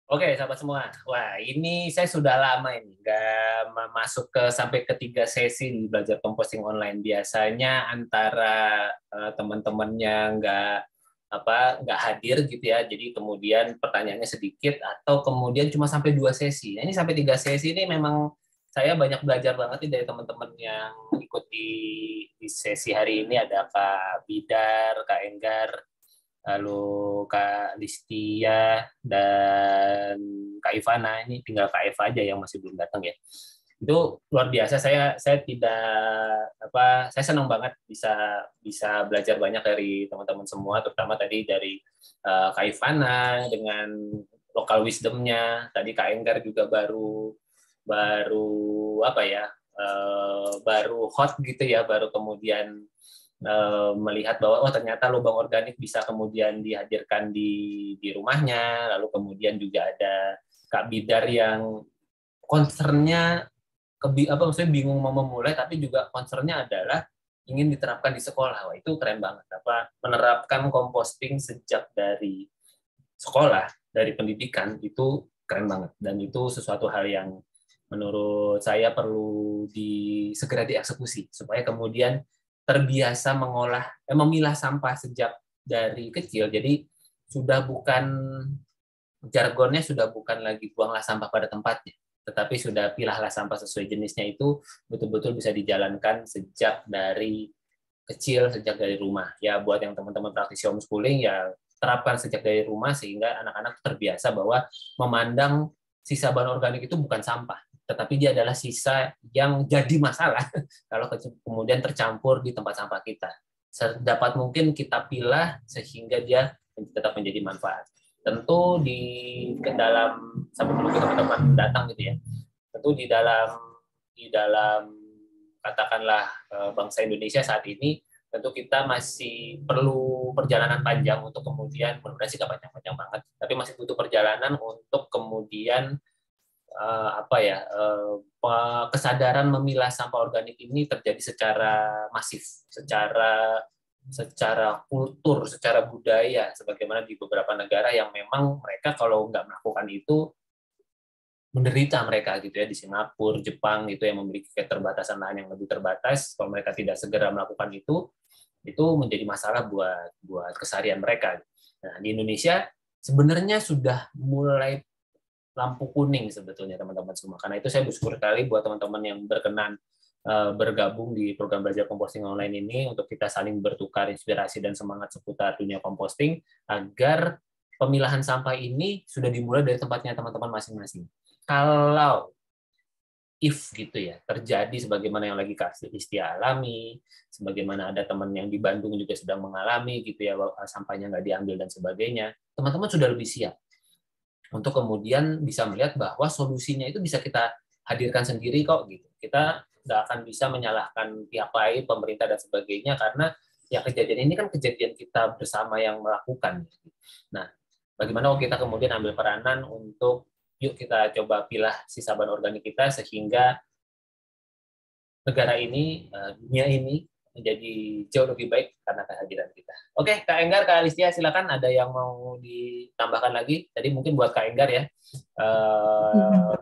Oke, sahabat semua. Wah, ini saya sudah lama ini nggak masuk ke sampai ketiga sesi di belajar composting online. Biasanya antara teman-temannya nggak hadir gitu ya. Jadi kemudian pertanyaannya sedikit atau kemudian cuma sampai dua sesi. Nah, ini sampai tiga sesi ini memang saya banyak belajar banget nih dari teman-teman yang ikut di sesi hari ini. Ada Kak Bidar, Kak Enggar, lalu Kak Listia dan Kak Ivana. Ini tinggal Kak Eva aja yang masih belum datang ya. Itu luar biasa. Saya tidak saya senang banget bisa bisa belajar banyak dari teman-teman semua, terutama tadi dari Kak Ivana dengan local wisdomnya. Tadi Kak Enggar juga baru baru apa ya baru hot gitu ya, baru kemudian melihat bahwa oh ternyata lubang organik bisa kemudian dihadirkan di rumahnya. Lalu kemudian juga ada Kak Bidar yang concernnya maksudnya bingung mau memulai, tapi juga concernnya adalah ingin diterapkan di sekolah. Wah, itu keren banget. Menerapkan composting sejak dari sekolah, dari pendidikan, itu keren banget. Dan itu sesuatu hal yang menurut saya perlu segera dieksekusi supaya kemudian terbiasa memilah sampah sejak dari kecil. Jadi sudah bukan jargonnya, sudah bukan lagi buanglah sampah pada tempatnya, tetapi sudah pilahlah sampah sesuai jenisnya. Itu betul-betul bisa dijalankan sejak dari kecil, sejak dari rumah. Ya buat yang teman-teman praktisi homeschooling, ya terapkan sejak dari rumah sehingga anak-anak terbiasa bahwa memandang sisa bahan organik itu bukan sampah, tetapi dia adalah sisa yang jadi masalah kalau kemudian tercampur di tempat sampah kita. Sedapat mungkin kita pilah sehingga dia tetap menjadi manfaat. Tentu dalam sampai menunggu teman-teman datang gitu ya. Tentu di dalam katakanlah bangsa Indonesia saat ini, tentu kita masih perlu perjalanan panjang untuk kemudian, mudah-mudahan sih nggak panjang-panjang banget, tapi masih butuh perjalanan untuk kemudian kesadaran memilah sampah organik ini terjadi secara masif, secara kultur, secara budaya, sebagaimana di beberapa negara yang memang mereka kalau nggak melakukan itu menderita mereka gitu ya, di Singapura, Jepang itu yang memiliki keterbatasan lahan yang lebih terbatas. Kalau mereka tidak segera melakukan itu menjadi masalah buat keseharian mereka. Nah, di Indonesia sebenarnya sudah mulai lampu kuning sebetulnya teman-teman semua. Karena itu saya bersyukur sekali buat teman-teman yang berkenan bergabung di program belajar composting online ini untuk kita saling bertukar inspirasi dan semangat seputar dunia composting agar pemilahan sampah ini sudah dimulai dari tempatnya teman-teman masing-masing. Kalau gitu ya terjadi sebagaimana yang lagi Kak Istia alami, sebagaimana ada teman yang di Bandung juga sedang mengalami gitu ya, sampahnya nggak diambil dan sebagainya, teman-teman sudah lebih siap untuk kemudian bisa melihat bahwa solusinya itu bisa kita hadirkan sendiri kok gitu. Kita nggak akan bisa menyalahkan pihak lain, pemerintah dan sebagainya, karena ya kejadian ini kan kejadian kita bersama yang melakukan. Nah, bagaimana kalau kita kemudian ambil peranan untuk yuk kita coba pilah sisa bahan organik kita sehingga negara ini, dunia ini menjadi jauh lebih baik karena kehadiran kita. Oke, Kak Enggar, Kak Alistia, silakan ada yang mau ditambahkan lagi. Tadi mungkin buat Kak Enggar ya.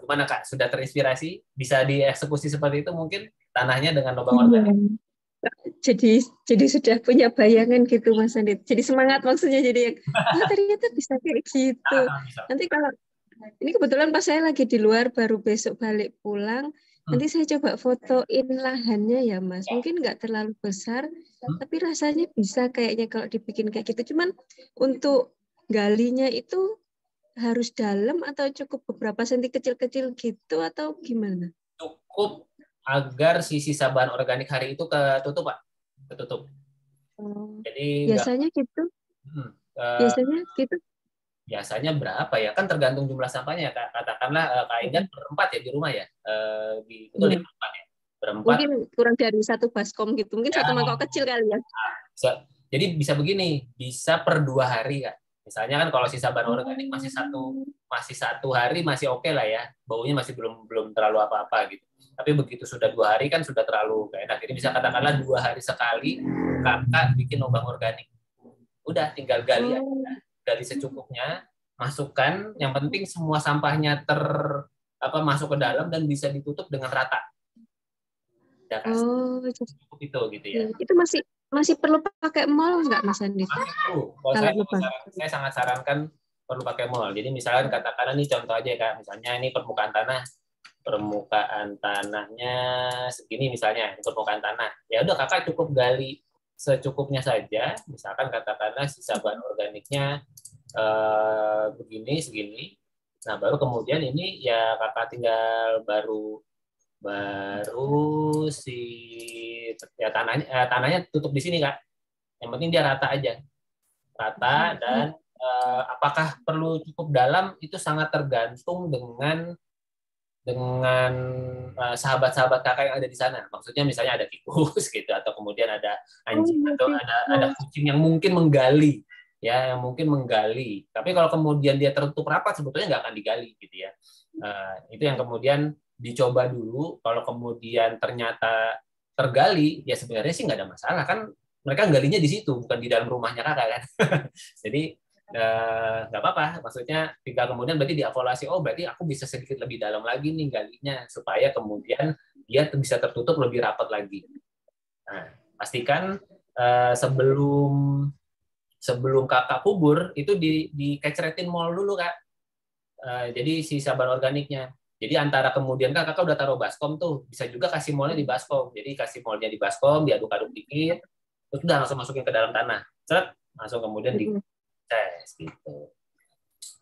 Gimana Kak? Sudah terinspirasi? Bisa dieksekusi seperti itu mungkin tanahnya dengan lubang organik? Iya. Jadi sudah punya bayangan gitu Mas Andit. Jadi semangat maksudnya jadi yang oh ternyata bisa kayak gitu. Bisa. Nanti kalau ini kebetulan pas saya lagi di luar baru besok balik pulang, nanti saya coba fotoin lahannya ya Mas. Mungkin nggak terlalu besar, tapi rasanya bisa kayaknya kalau dibikin kayak gitu. Cuman untuk galinya itu harus dalam atau cukup beberapa senti kecil-kecil gitu atau gimana? Cukup agar si sisa bahan organik hari itu ketutup, Pak. Ketutup. Jadi nggak Biasanya gitu. hmm, eh, Biasanya gitu. biasanya berapa ya? Kan tergantung jumlah sampahnya ya. Katakanlah Kak Enggar berempat ya di rumah ya. Betul ya Iya. berempat ya. Berempat Mungkin kurang dari satu baskom gitu. Mungkin ya. satu mangkok kecil kali ya. Jadi bisa begini, bisa per 2 hari Kak. Misalnya kan kalau sisa bahan organik Oh. masih satu hari masih oke lah ya, baunya masih belum belum terlalu apa-apa gitu. Tapi begitu sudah 2 hari kan sudah terlalu gak enak. Jadi bisa katakanlah 2 hari sekali kakak bikin lubang organik. Udah tinggal gali aja, Oh. gali secukupnya. masukkan, yang penting semua sampahnya masuk ke dalam dan bisa ditutup dengan rata. Ya, Oh, cukup itu gitu ya. itu masih masih perlu pakai mall nggak Mas Andi? Masih perlu. Kalau Kalau lebah. saya sangat sarankan perlu pakai mall. Jadi misalnya katakanlah nih contoh aja Kak, misalnya ini permukaan tanahnya segini misalnya, permukaan tanah. Ya udah Kakak cukup gali secukupnya saja. Misalkan katakanlah sisa bahan organiknya begini segini. Nah, baru kemudian ini ya Kakak tinggal baru si ya tanahnya tutup di sini Kak. Yang penting dia rata aja. Rata dan apakah perlu cukup dalam itu sangat tergantung dengan sahabat-sahabat kakak yang ada di sana. Maksudnya misalnya ada tikus gitu atau kemudian ada anjing atau ada kucing yang mungkin menggali ya, yang mungkin menggali. Tapi kalau kemudian dia tertutup rapat sebetulnya nggak akan digali gitu ya. Itu yang kemudian dicoba dulu. Kalau kemudian ternyata tergali, ya sebenarnya sih nggak ada masalah kan. Mereka galinya di situ, bukan di dalam rumahnya kakak kan. Jadi nggak apa-apa. Maksudnya tinggal kemudian berarti dievaluasi. Oh berarti aku bisa sedikit lebih dalam lagi nih galinya supaya kemudian dia bisa tertutup lebih rapat lagi. Nah, pastikan sebelum kakak kubur itu dikecretin mol dulu kak. Jadi si sabar organiknya. Jadi antara kemudian kan kakak udah taruh baskom tuh, bisa juga kasih molnya di baskom. Jadi kasih molnya di baskom, diaduk-aduk dikit, terus udah langsung masukin ke dalam tanah. Set, langsung kemudian dites gitu.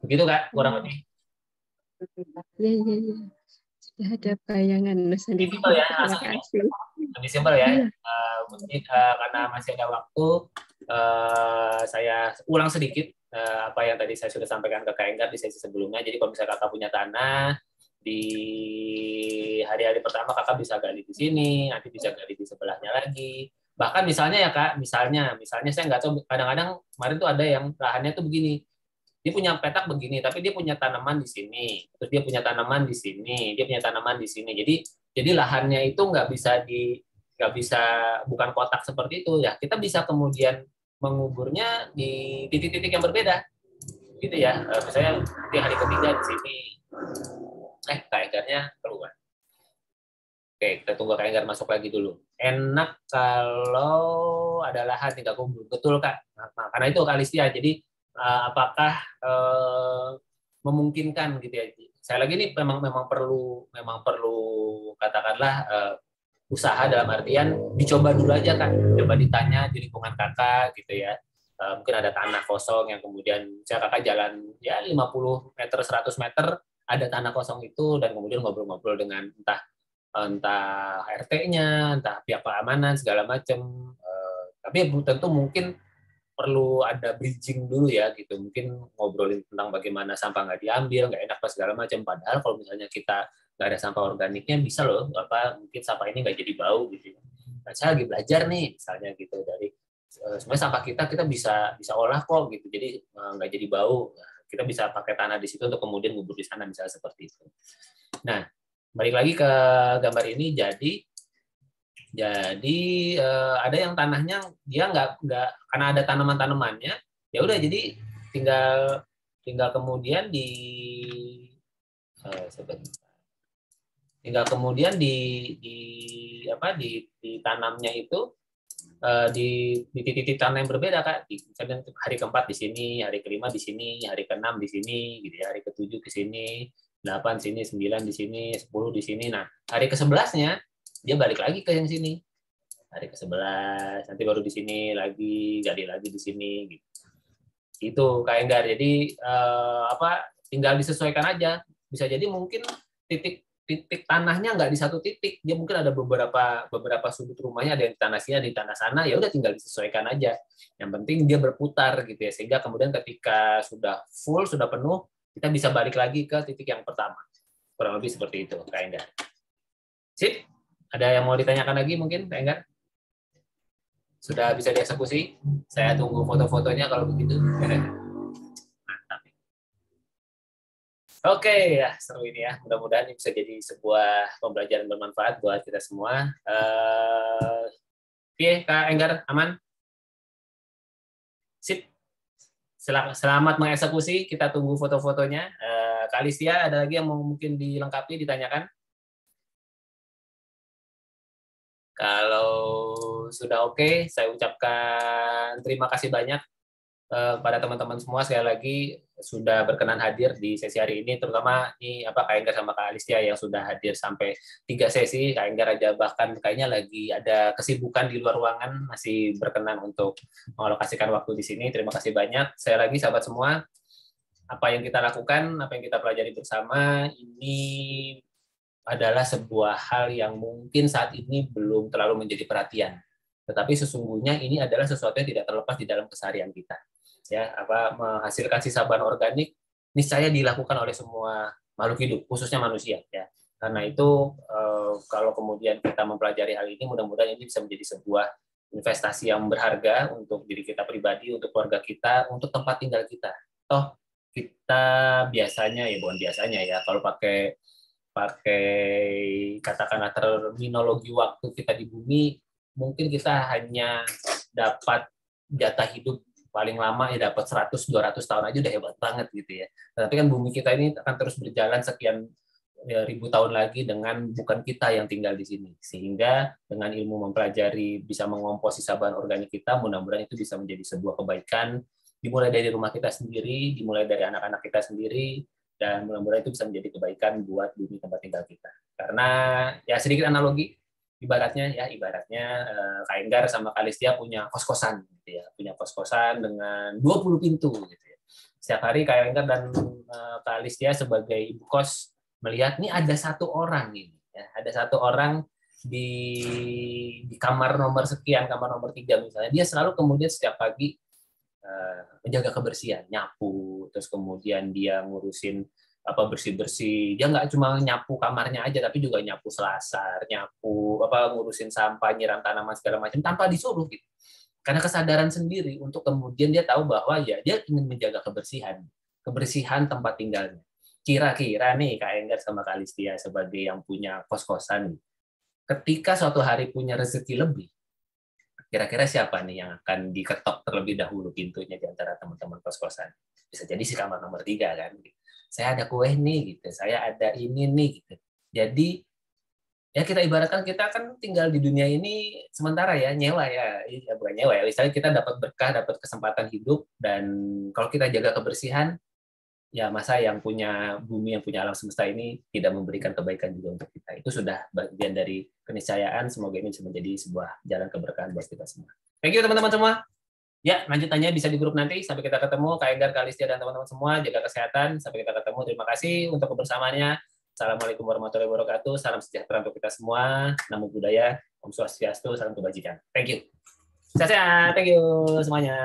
Begitu Kak, kurang lebih. Iya. Sudah ada bayangan Mas Andi. Simpel ya, Terima kasih. lebih simpel ya. Iya. Mungkin karena masih ada waktu, saya ulang sedikit apa yang tadi saya sudah sampaikan ke Kak Enggar di sesi sebelumnya. Jadi kalau misalnya kakak punya tanah, di hari-hari pertama kakak bisa gali di sini, nanti bisa gali di sebelahnya lagi. Bahkan misalnya ya Kak, misalnya saya nggak tahu, kadang-kadang kemarin tuh ada yang lahannya tuh begini, dia punya petak begini, tapi dia punya tanaman di sini, terus dia punya tanaman di sini, dia punya tanaman di sini. Jadi lahannya itu nggak bisa bukan kotak seperti itu ya. Kita bisa kemudian menguburnya di titik-titik yang berbeda, gitu ya. Misalnya di hari ketiga di sini, Kak Enggarnya keluar. Oke, kita tunggu Kak Enggar masuk lagi dulu. Enak kalau ada lahan tinggal kubur, betul Kak. Nah, karena itu Kalistia. Jadi apakah memungkinkan gitu ya? Saya lagi ini memang perlu katakanlah usaha dalam artian dicoba dulu aja Kak. Coba ditanya di lingkungan kakak gitu ya. Mungkin ada tanah kosong yang kemudian saya kakak jalan ya 50 meter 100 meter ada tanah kosong itu dan kemudian ngobrol-ngobrol dengan entah RT-nya, entah pihak keamanan segala macam. Tapi tentu mungkin perlu ada bridging dulu ya gitu. Mungkin ngobrolin tentang bagaimana sampah nggak diambil, nggak enak segala macam. Padahal kalau misalnya kita nggak ada sampah organiknya bisa loh mungkin sampah ini nggak jadi bau gitu. Nah, saya lagi belajar nih misalnya gitu dari sebenarnya sampah kita bisa olah kok gitu. Jadi nggak jadi bau. Nah, kita bisa pakai tanah di situ untuk kemudian ngubur di sana misalnya seperti itu. Nah, balik lagi ke gambar ini, jadi ada yang tanahnya dia nggak karena ada tanaman-tanamannya, ya udah jadi tinggal kemudian ditanamnya itu di titik-titik tanah yang berbeda Kak. Misalnya hari keempat di sini, hari kelima di sini, hari keenam di sini, gitu ya, hari ketujuh di sini, 8 sini, 9 di sini, 10 di sini. Nah, hari ke-11-nya dia balik lagi ke yang sini. Hari ke-11 nanti baru di sini lagi, gali lagi di sini gitu. Itu Kak Enggar. Jadi tinggal disesuaikan aja. Bisa jadi mungkin titik tanahnya nggak di satu titik, dia mungkin ada beberapa sudut rumahnya, ada yang di tanah sini, ada di tanah sana, ya udah tinggal disesuaikan aja. Yang penting dia berputar gitu ya, sehingga kemudian ketika sudah full, sudah penuh, kita bisa balik lagi ke titik yang pertama. Kurang lebih seperti itu, Kak Enggar. Sip, ada yang mau ditanyakan lagi mungkin, Kak Enggar? Sudah bisa dieksekusi? Saya tunggu foto-fotonya kalau begitu. Oke, ya seru ini ya. Mudah-mudahan ini bisa jadi sebuah pembelajaran bermanfaat buat kita semua. Oke, Kak Enggar, aman? Sip. Selamat mengeksekusi. Kita tunggu foto-fotonya. Kak Alistia, ada lagi yang mau mungkin dilengkapi, ditanyakan? Kalau sudah oke, saya ucapkan terima kasih banyak kepada teman-teman semua sekali lagi sudah berkenan hadir di sesi hari ini, terutama ini Kak Enggar sama Kak Alistia yang sudah hadir sampai 3 sesi. Kak Enggar aja bahkan kayaknya lagi ada kesibukan di luar ruangan, masih berkenan untuk mengalokasikan waktu di sini. Terima kasih banyak. Saya lagi sahabat semua, apa yang kita lakukan, apa yang kita pelajari bersama ini adalah sebuah hal yang mungkin saat ini belum terlalu menjadi perhatian. Tetapi sesungguhnya ini adalah sesuatu yang tidak terlepas di dalam keseharian kita. Ya, menghasilkan sisa-bahan organik niscaya dilakukan oleh semua makhluk hidup, khususnya manusia. Ya, karena itu kalau kemudian kita mempelajari hal ini, mudah-mudahan ini bisa menjadi sebuah investasi yang berharga untuk diri kita pribadi, untuk keluarga kita, untuk tempat tinggal kita. Toh kita biasanya ya, bukan biasanya ya, kalau pakai katakanlah terminologi waktu kita di bumi, mungkin kita hanya dapat jatah hidup paling lama ya dapat 100-200 tahun aja udah hebat banget gitu ya. Tapi kan bumi kita ini akan terus berjalan sekian ribu tahun lagi dengan bukan kita yang tinggal di sini. Sehingga dengan ilmu mempelajari bisa mengompos sisa bahan organik kita, mudah-mudahan itu bisa menjadi sebuah kebaikan, dimulai dari rumah kita sendiri, dimulai dari anak-anak kita sendiri, dan mudah-mudahan itu bisa menjadi kebaikan buat bumi tempat tinggal kita. Karena ya sedikit analogi, ibaratnya Kak Enggar sama Kak Alistia punya kos-kosan gitu ya, punya kos-kosan dengan 20 pintu gitu ya. Setiap hari Kak Enggar dan Kak Alistia sebagai ibu kos melihat nih ada satu orang ini ya, ada satu orang di kamar nomor sekian, kamar nomor 3 misalnya, dia selalu kemudian setiap pagi menjaga kebersihan, nyapu, terus kemudian dia ngurusin bersih-bersih. Dia nggak cuma nyapu kamarnya aja, tapi juga nyapu selasar, nyapu ngurusin sampah, nyiram tanaman segala macam tanpa disuruh gitu. Karena kesadaran sendiri untuk kemudian dia tahu bahwa ya dia ingin menjaga kebersihan tempat tinggalnya. Kira-kira nih Kak Enggar sama Kak Alistia sebagai yang punya kos-kosan, ketika suatu hari punya rezeki lebih, kira-kira siapa nih yang akan diketok terlebih dahulu pintunya di antara teman-teman kos-kosan? Bisa jadi si kamar nomor 3 kan. Saya ada kue nih gitu, saya ada ini nih gitu. Jadi ya kita ibaratkan kita kan tinggal di dunia ini sementara ya, nyewa ya, bukan nyewa ya. Misalnya kita dapat berkah, dapat kesempatan hidup, dan kalau kita jaga kebersihan, ya masa yang punya bumi, yang punya alam semesta ini tidak memberikan kebaikan juga untuk kita. Itu sudah bagian dari keniscayaan. Semoga ini bisa menjadi sebuah jalan keberkahan buat kita semua. Thank you teman-teman semua. Ya, lanjutannya bisa di grup nanti. Sampai kita ketemu. Kak Enggar, Kak Alistia, dan teman-teman semua. Jaga kesehatan. Sampai kita ketemu. Terima kasih untuk kebersamaannya. Assalamualaikum warahmatullahi wabarakatuh. Salam sejahtera untuk kita semua. Namo Buddhaya. Om Swastiastu. Salam kebajikan. Thank you. Sehat-sehat. Thank you semuanya.